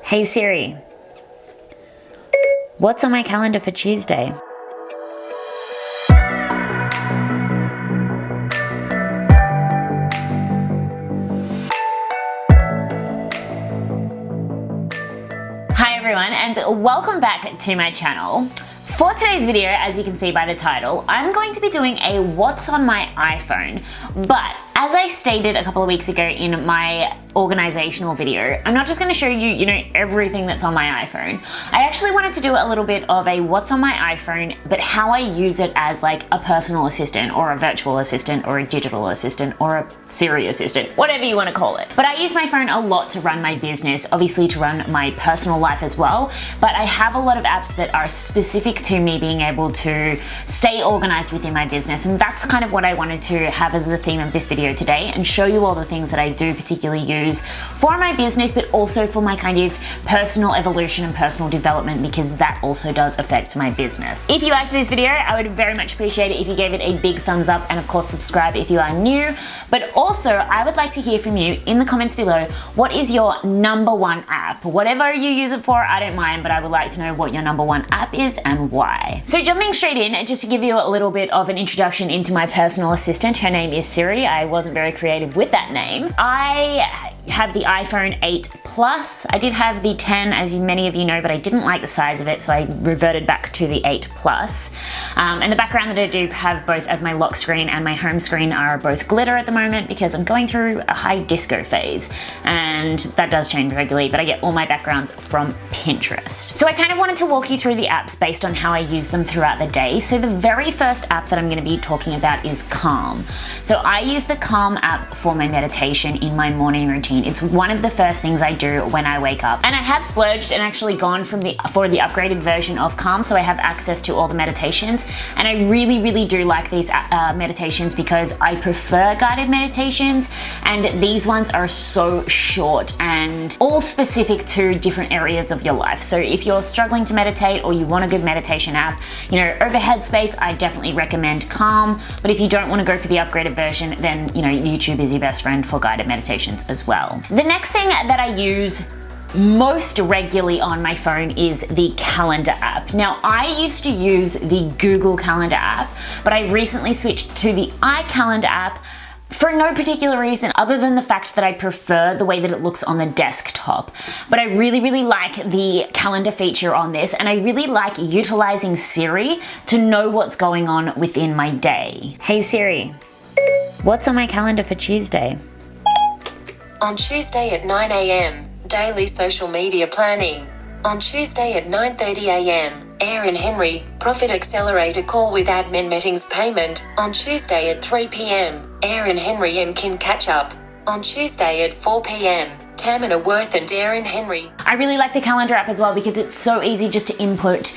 Hey Siri, what's on my calendar for Tuesday? Hi everyone, and welcome back to my channel. For today's video, as you can see by the title, I'm going to be doing a what's on my iPhone, but as I stated a couple of weeks ago in my organizational video, I'm not just going to show you, everything that's on my iPhone. I actually wanted to do a little bit of a what's on my iPhone, but how I use it as like a personal assistant or a virtual assistant or a digital assistant or a Siri assistant, whatever you want to call it. But I use my phone a lot to run my business, obviously to run my personal life as well, but I have a lot of apps that are specific to me being able to stay organized within my business, and that's kind of what I wanted to have as the theme of this video today, and show you all the things that I do particularly use for my business, but also for my kind of personal evolution and personal development, because that also does affect my business. If you liked this video, I would very much appreciate it if you gave it a big thumbs up, and of course subscribe if you are new. But also I would like to hear from you in the comments below. What is your number one app? Whatever you use it for, I don't mind, but I would like to know what your number one app is and why. So jumping straight in, just to give you a little bit of an introduction into my personal assistant, her name is Siri. I wasn't very creative with that name. I have the iPhone 8 Plus. I did have the 10, as many of you know, but I didn't like the size of it, so I reverted back to the 8 Plus. And the background that I do have both as my lock screen and my home screen are both glitter at the moment because I'm going through a high disco phase, and that does change regularly, but I get all my backgrounds from Pinterest. So I kind of wanted to walk you through the apps based on how I use them throughout the day. So the very first app that I'm going to be talking about is Calm. So I use the Calm app for my meditation in my morning routine. It's one of the first things I do when I wake up. And I have splurged and actually gone for the upgraded version of Calm, so I have access to all the meditations. And I really do like these meditations because I prefer guided meditations, and these ones are so short and all specific to different areas of your life. So if you're struggling to meditate or you want a good meditation app, over Headspace, I definitely recommend Calm. But if you don't want to go for the upgraded version, then YouTube is your best friend for guided meditations as well. The next thing that I use most regularly on my phone is the calendar app. Now, I used to use the Google Calendar app, but I recently switched to the iCalendar app for no particular reason other than the fact that I prefer the way that it looks on the desktop. But I really like the calendar feature on this, and I really like utilizing Siri to know what's going on within my day. Hey Siri, what's on my calendar for Tuesday? On Tuesday at 9 a.m, daily social media planning. On Tuesday at 9:30 a.m, Erin Henry, Profit Accelerator call with admin meetings payment. On Tuesday at 3 p.m, Erin Henry and Kin catch up. On Tuesday at 4 p.m, Tamina Worth and Erin Henry. I really like the calendar app as well because it's so easy just to input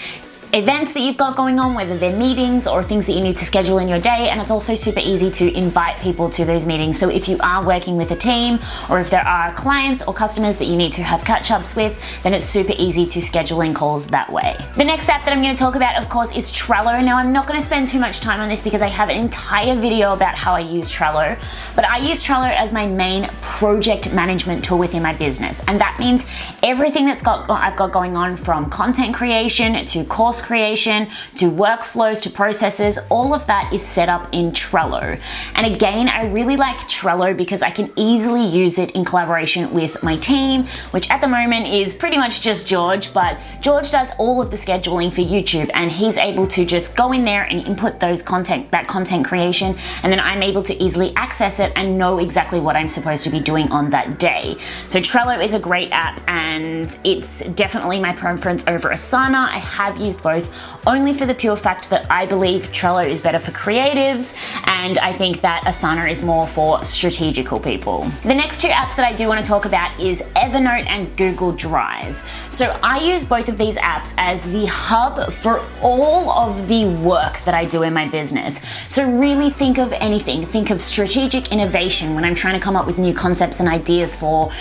events that you've got going on, whether they're meetings or things that you need to schedule in your day, and it's also super easy to invite people to those meetings. So if you are working with a team, or if there are clients or customers that you need to have catch-ups with, then it's super easy to schedule in calls that way. The next app that I'm going to talk about, of course, is Trello. Now, I'm not going to spend too much time on this because I have an entire video about how I use Trello, but I use Trello as my main project management tool within my business, and that means everything I've got going on, from content creation to course creation to workflows to processes, all of that is set up in Trello. And again, I really like Trello because I can easily use it in collaboration with my team, which at the moment is pretty much just George, but George does all of the scheduling for YouTube, and he's able to just go in there and input that content creation, and then I'm able to easily access it and know exactly what I'm supposed to be doing on that day. So Trello is a great app, and it's definitely my preference over Asana. I have used both only for the pure fact that I believe Trello is better for creatives, and I think that Asana is more for strategical people. The next two apps that I do want to talk about is Evernote and Google Drive. So I use both of these apps as the hub for all of the work that I do in my business. So really think of anything. Think of strategic innovation when I'm trying to come up with new concepts and ideas for,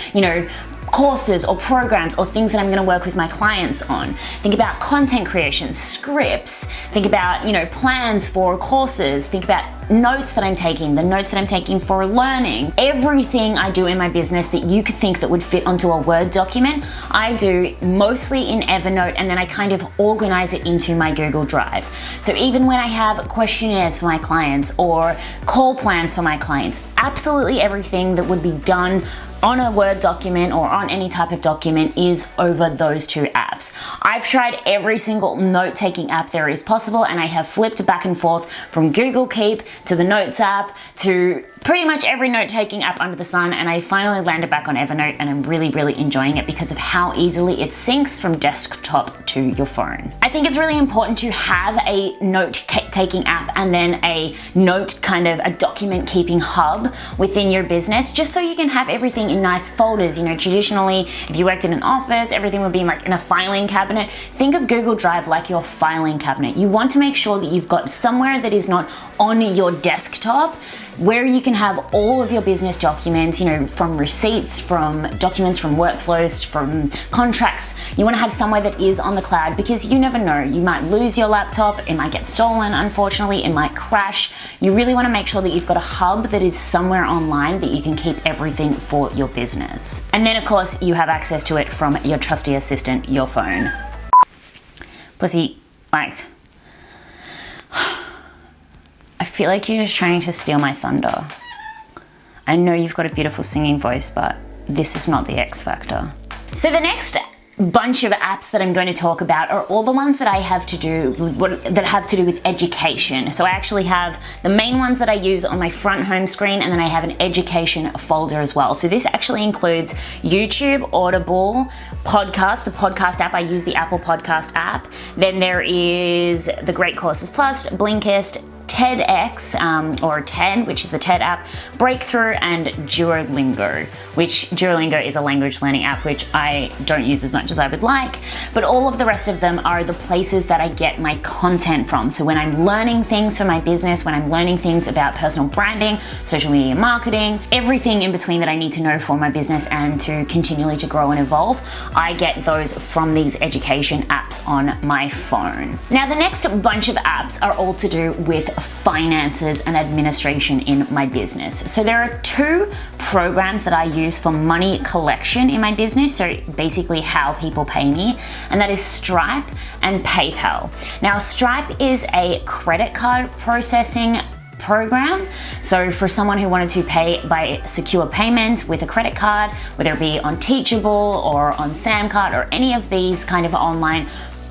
courses or programs or things that I'm gonna work with my clients on. Think about content creation, scripts, think about, plans for courses, think about notes that I'm taking, the notes that I'm taking for learning. Everything I do in my business that you could think that would fit onto a Word document, I do mostly in Evernote, and then I kind of organize it into my Google Drive. So even when I have questionnaires for my clients or call plans for my clients, absolutely everything that would be done on a Word document or on any type of document is over those two apps. I've tried every single note-taking app there is possible, and I have flipped back and forth from Google Keep to the Notes app to pretty much every note-taking app under the sun, and I finally landed back on Evernote, and I'm really, really enjoying it because of how easily it syncs from desktop to your phone. I think it's really important to have a note-taking app and then a document-keeping hub within your business, just so you can have everything in nice folders. Traditionally, if you worked in an office, everything would be like in a filing cabinet. Think of Google Drive like your filing cabinet. You want to make sure that you've got somewhere that is not on your desktop, where you can have all of your business documents, from receipts, from documents, from workflows, from contracts. You want to have somewhere that is on the cloud, because you never know. You might lose your laptop, it might get stolen, unfortunately, it might crash. You really want to make sure that you've got a hub that is somewhere online that you can keep everything for your business. And then of course, you have access to it from your trusty assistant, your phone. Pussy, I feel like you're just trying to steal my thunder. I know you've got a beautiful singing voice, but this is not the X factor. So the next bunch of apps that I'm going to talk about are all the ones that have to do with education. So I actually have the main ones that I use on my front home screen, and then I have an education folder as well. So this actually includes YouTube, Audible, podcast, the podcast app. I use the Apple Podcast app. Then there is the Great Courses Plus, Blinkist, TEDx, or TED, which is the TED app, Breakthrough, and Duolingo, which Duolingo is a language learning app which I don't use as much as I would like, but all of the rest of them are the places that I get my content from. So when I'm learning things for my business, when I'm learning things about personal branding, social media marketing, everything in between that I need to know for my business and to continually to grow and evolve, I get those from these education apps on my phone. Now the next bunch of apps are all to do with finances and administration in my business. So there are two programs that I use for money collection in my business, so basically how people pay me, and that is Stripe and PayPal. Now Stripe is a credit card processing program. So for someone who wanted to pay by secure payment with a credit card, whether it be on Teachable or on Samcart or any of these kind of online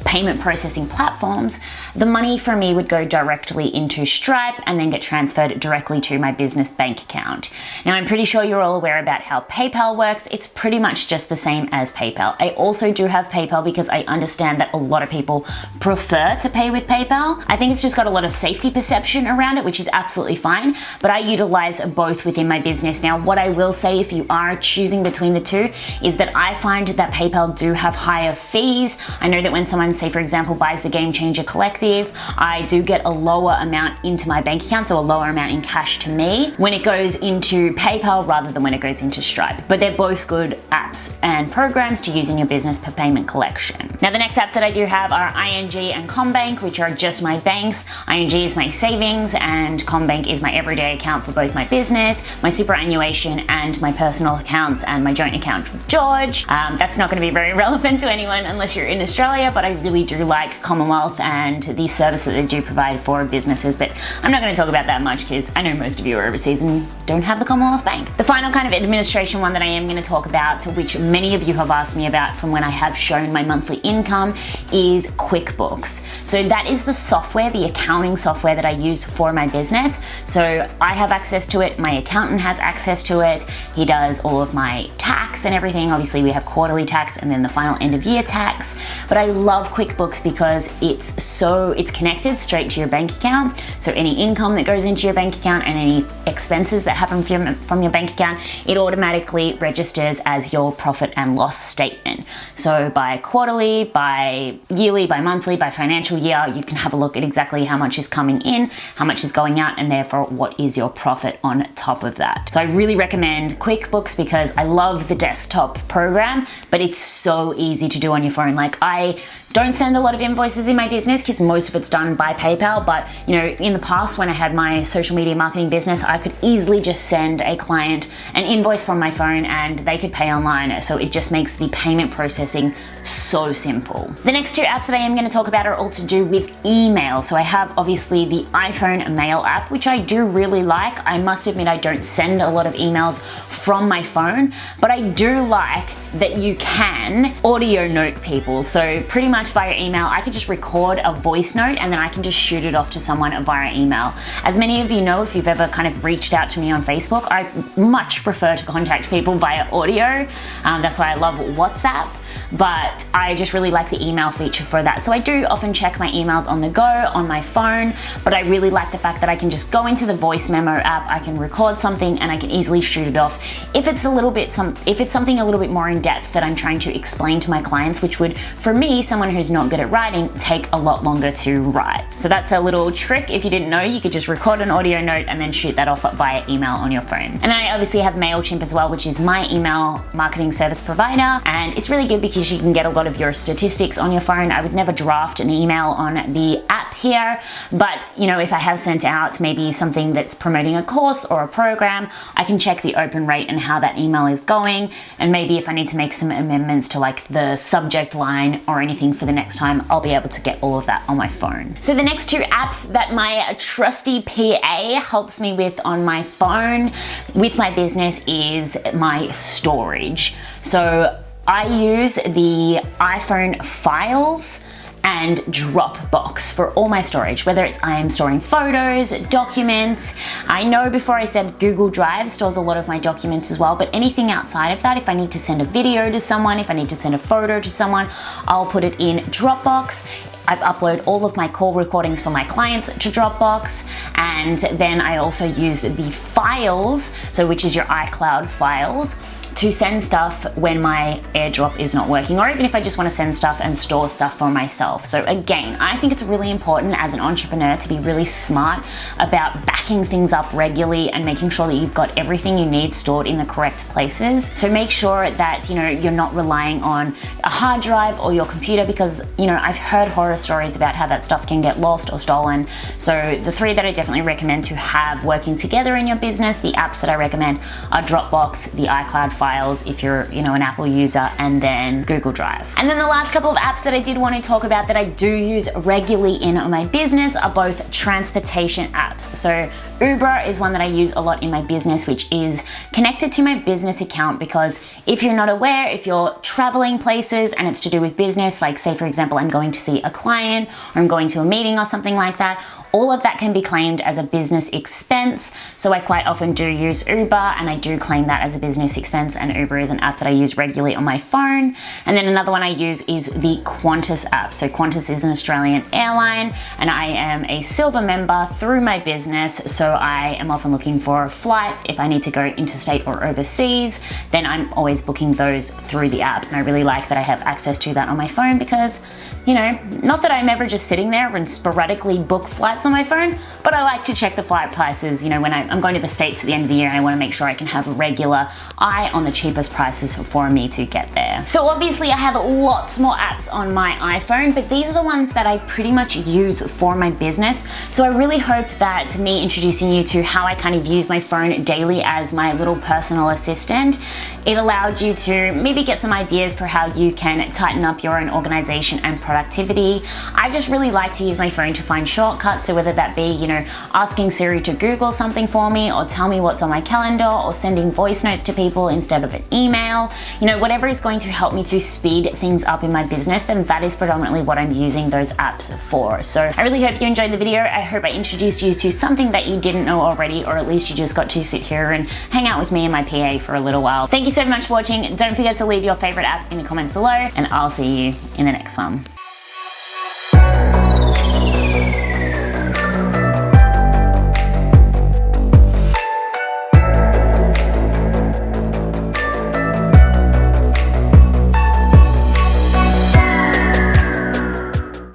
payment processing platforms, the money for me would go directly into Stripe and then get transferred directly to my business bank account. Now, I'm pretty sure you're all aware about how PayPal works. It's pretty much just the same as PayPal. I also do have PayPal because I understand that a lot of people prefer to pay with PayPal. I think it's just got a lot of safety perception around it, which is absolutely fine, but I utilize both within my business. Now, what I will say, if you are choosing between the two, is that I find that PayPal do have higher fees. I know that when someone, say for example, buys the Game Changer Collective, I do get a lower amount into my bank account, so a lower amount in cash to me when it goes into PayPal rather than when it goes into Stripe. But they're both good apps and programs to use in your business for payment collection. Now, the next apps that I do have are ING and CommBank, which are just my banks. ING is my savings and CommBank is my everyday account for both my business, my superannuation, and my personal accounts and my joint account with George. That's not going to be very relevant to anyone unless you're in Australia, but I really do like Commonwealth and the service that they do provide for businesses, but I'm not going to talk about that much because I know most of you are overseas and don't have the Commonwealth Bank. The final kind of administration one that I am going to talk about, which many of you have asked me about from when I have shown my monthly income, is QuickBooks. So that is the software, the accounting software that I use for my business. So I have access to it, my accountant has access to it, he does all of my tax and everything. Obviously we have quarterly tax and then the final end of year tax, but I love love QuickBooks because it's connected straight to your bank account. So any income that goes into your bank account and any expenses that happen from your bank account, it automatically registers as your profit and loss statement. So by quarterly, by yearly, by monthly, by financial year, you can have a look at exactly how much is coming in, how much is going out, and therefore what is your profit on top of that. So I really recommend QuickBooks because I love the desktop program, but it's so easy to do on your phone. Like, I don't send a lot of invoices in my business because most of it's done by PayPal, but you know, in the past when I had my social media marketing business, I could easily just send a client an invoice from my phone and they could pay online. So it just makes the payment processing so simple. The next two apps that I am going to talk about are all to do with email. So I have obviously the iPhone mail app, which I do really like. I must admit I don't send a lot of emails from my phone, but I do like that you can audio note people. So pretty much via email, I could just record a voice note and then I can just shoot it off to someone via email. As many of you know, if you've ever kind of reached out to me on Facebook, I much prefer to contact people via audio. That's why I love WhatsApp. But I just really like the email feature for that. So I do often check my emails on the go on my phone, but I really like the fact that I can just go into the voice memo app, I can record something and I can easily shoot it off. If it's something a little bit more in depth that I'm trying to explain to my clients, which would, for me, someone who's not good at writing, take a lot longer to write. So that's a little trick. If you didn't know, you could just record an audio note and then shoot that off via email on your phone. And then I obviously have MailChimp as well, which is my email marketing service provider. And it's really good because you can get a lot of your statistics on your phone. I would never draft an email on the app here, but you know, if I have sent out maybe something that's promoting a course or a program, I can check the open rate and how that email is going. And maybe if I need to make some amendments to like the subject line or anything for the next time, I'll be able to get all of that on my phone. So the next two apps that my trusty PA helps me with on my phone with my business is my storage. So I use the iPhone Files and Dropbox for all my storage, whether it's I am storing photos, documents. I know before I said Google Drive stores a lot of my documents as well, but anything outside of that, if I need to send a video to someone, if I need to send a photo to someone, I'll put it in Dropbox. I've uploaded all of my call recordings for my clients to Dropbox, and then I also use the files, so which is your iCloud files, to send stuff when my AirDrop is not working, or even if I just want to send stuff and store stuff for myself. So again, I think it's really important as an entrepreneur to be really smart about backing things up regularly and making sure that you've got everything you need stored in the correct places. So make sure that, you know, you're not relying on a hard drive or your computer, because, you know, I've heard horror stories about how that stuff can get lost or stolen. So the three that I definitely recommend to have working together in your business, the apps that I recommend are Dropbox, the iCloud files if you're, you know, an Apple user, and then Google Drive. And then the last couple of apps that I did want to talk about that I do use regularly in my business are both transportation apps. So Uber is one that I use a lot in my business, which is connected to my business account, because if you're not aware, if you're traveling places and it's to do with business, like say for example, I'm going to see a client or I'm going to a meeting or something like that, all of that can be claimed as a business expense. So I quite often do use Uber, and I do claim that as a business expense, and Uber is an app that I use regularly on my phone. And then another one I use is the Qantas app. So Qantas is an Australian airline, and I am a silver member through my business. So I am often looking for flights. If I need to go interstate or overseas, then I'm always booking those through the app. And I really like that I have access to that on my phone, because, you know, not that I'm ever just sitting there and sporadically book flights on my phone, but I like to check the flight prices, you know, when I'm going to the States at the end of the year, and I want to make sure I can have a regular eye on the cheapest prices for me to get there. So obviously I have lots more apps on my iPhone, but these are the ones that I pretty much use for my business. So I really hope that me introducing you to how I kind of use my phone daily as my little personal assistant, it allowed you to maybe get some ideas for how you can tighten up your own organization and productivity. I just really like to use my phone to find shortcuts. So whether that be, you know, asking Siri to Google something for me, or tell me what's on my calendar, or sending voice notes to people instead of an email, you know, whatever is going to help me to speed things up in my business, then that is predominantly what I'm using those apps for. So I really hope you enjoyed the video. I hope I introduced you to something that you didn't know already, or at least you just got to sit here and hang out with me and my PA for a little while. Thank you so much for watching. Don't forget to leave your favorite app in the comments below, and I'll see you in the next one.